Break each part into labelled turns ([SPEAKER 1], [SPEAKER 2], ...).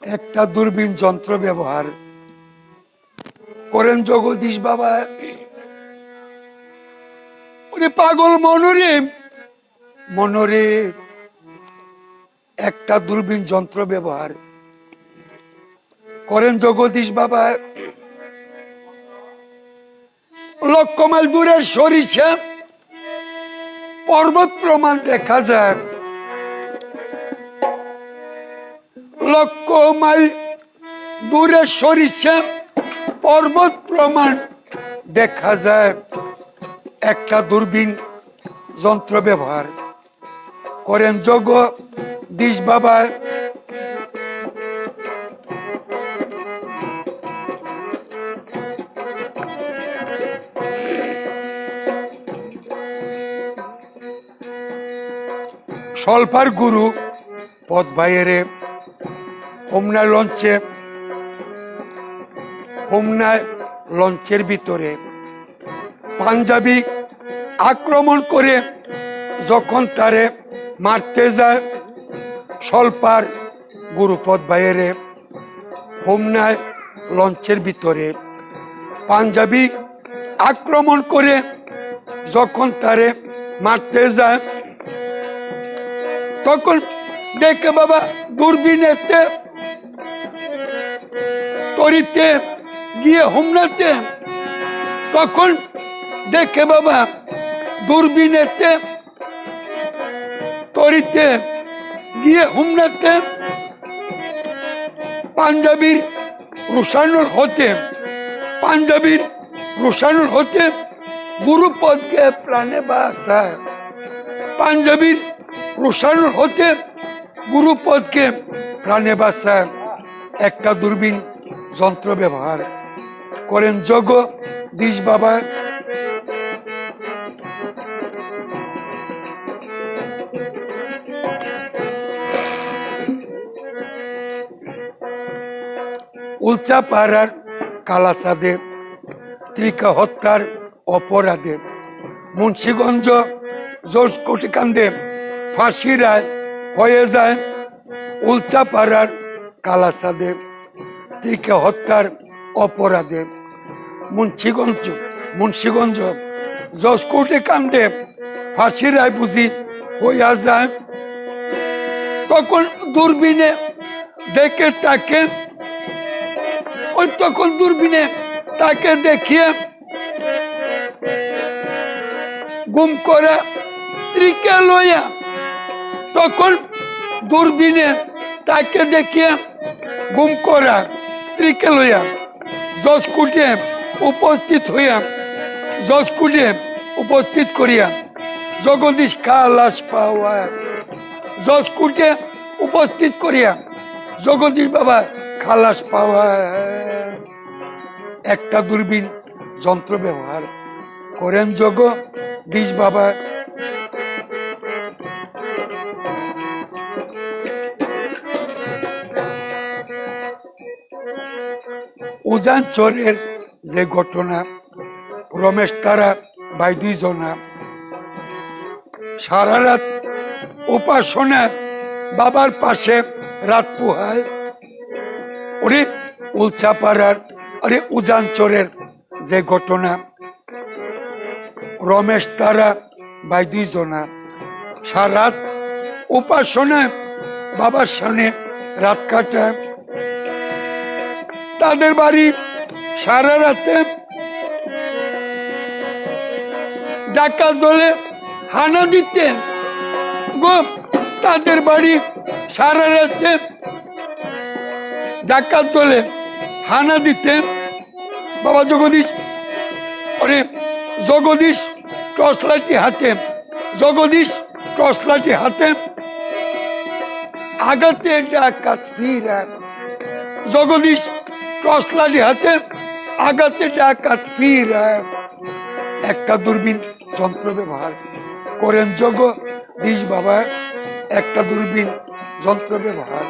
[SPEAKER 1] একটা দূরবীন যন্ত্র ব্যবহার করেন জগদীশ বাবা। ওরে পাগল মনরে, মনরে একটা দূরবীন যন্ত্র ব্যবহার করেন জগদীশ বাবা। লক্ষ মাইল দূরের সরিষা পর্বত প্রমাণ দেখা যায়, লক্ষ মাইল দূরের সরিষা পর্বত প্রমাণ দেখা যায়। একটা দূরবীন যন্ত্র ব্যবহার করেন জগদীশ বাবা। সলফার গুরু পদ ভাইয়ের হোমনা লঞ্চে, হোমনা লঞ্চের ভিতরে পাঞ্জাবি আক্রমণ করে যখন তারে মারতে যায়, সলফার গুরুপদ ভাইয়ের হোমনা লঞ্চের ভিতরে পাঞ্জাবি আক্রমণ করে যখন তারে মারতে যায়, তখন দেখে বাবা দূরবীনেতে তরিতে গিয়ে হোমনাতে, তখন দেখে বাবা দূরবীনেতে তরিতে গিয়ে হোমনাতে পাঞ্জাবির রোশানুর হতে, পাঞ্জাবির রোশানুর হতে গুরুপদকে প্রাণে বাঁচায়, পাঞ্জাবির রোশানুর হতে গুরুপদকে প্রাণে বাঁচায়। একটা দূরবীন যন্ত্র ব্যবহার করেন জগদীশ বাবা। উলচাপাড়ার কালাচাঁদে স্ত্রীকে হত্যার অপরাধে মুন্সিগঞ্জ জজ কোটিকান্দে ফাঁসি রায় হয়ে যায়। উলচাপাড়ার কালাচাঁদে স্ত্রীকে হত্যার অপরাধে মুন্সিগঞ্জ জজ কোটিকান্দে ফাঁসি রায় বুঝি হইয়া যায়। তখন দূরবীনে দেখে তাকে, ওই তখন দূরবীনে তাকে দেখিয়ে গুম করা স্ত্রীকে লইয়া, তখন দূরবীনে তাকে দেখিয়ে গুম করা স্ত্রীকে লইয়া জজ কোর্টে উপস্থিত হইয়া, জজ কোর্টে উপস্থিত করিয়া জগদীশ খালাস পাওয়া, জজ কোর্টে উপস্থিত করিয়া জগদীশ বাবা খালাস পাওয়া। একটা দূরবীন যন্ত্র ব্যবহার করেন জগদীশ বাবা। উজান চরের যে ঘটনা, রমেশ তারা ভাই দুইজনা সারা রাত উপাসনা বাবার পাশে রাত পোহায়। ওরে উলচাপাড়ার, আরে উজান চরের যে ঘটনা, রমেশ তারা ভাই দুইজনা সারা রাত উপাসনা বাবার সামনে রাত কাটায়। তাদের বাড়ি সারা রাতে ডাকাত দলে হানা দিতে গো, তাদের বাড়ি সারা রাতে ডাকাত দলে হানা দিতে। বাবা জগদীশ, ওরে জগদীশ টর্চলাইটি হাতে, জগদীশ টর্চলাইটি হাতে আগাতে ডাকাত ফিরা, জগদীশ টর্চলাইটি হাতে আগাতে ডাকাত ফিরা। একটা দূরবীন যন্ত্র ব্যবহার করেন জগদীশ বাবা। একটা দূরবীন যন্ত্র ব্যবহার।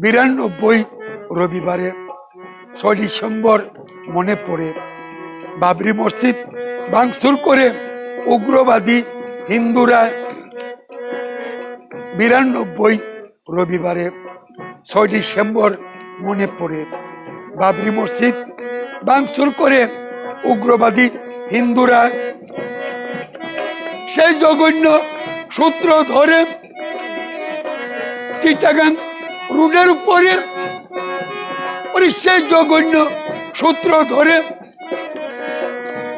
[SPEAKER 1] বিরানব্বই রবিবারে 6 ডিসেম্বর মনে পড়ে বাবরি মসজিদ ভাঙচুর করে উগ্রবাদী হিন্দুরা 92 রবিবারে 6 ডিসেম্বর মনে পড়ে বাবরি মসজিদ ভাঙচুর করে উগ্রবাদী হিন্দুরা সেই জঘন্য সূত্র ধরে চিটাগাং রোডের উপরে সেই জঘন্য সূত্র ধরে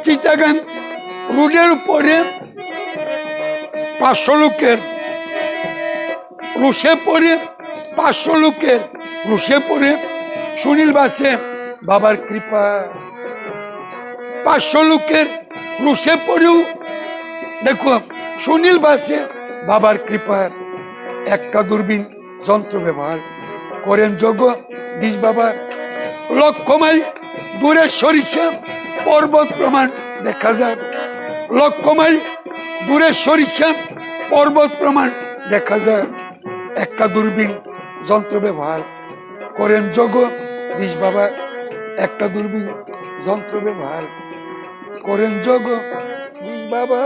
[SPEAKER 1] চিটাগাং রোডের উপরে 500 লোকের রুশে পড়ে 500 লোকের রুশে পড়ে সুনীল বাসে বাবার কৃপা 500 লোকের রুশে পড়েও দেখো সুনীল বাসে বাবার কৃপা একটা দূরবীন যন্ত্র ব্যবহার করেন জগদীশ বাবা লক্ষ মাইল দূরের সরিষা পর্বত প্রমাণ দেখা যায় লক্ষ মাইল দূরের সরিষা পর্বত প্রমাণ দেখা যায় একটা দূরবীন যন্ত্র ব্যবহার করেন জগদীশ বাবা একটা দূরবীন যন্ত্র ব্যবহার করেন জগদীশ বাবা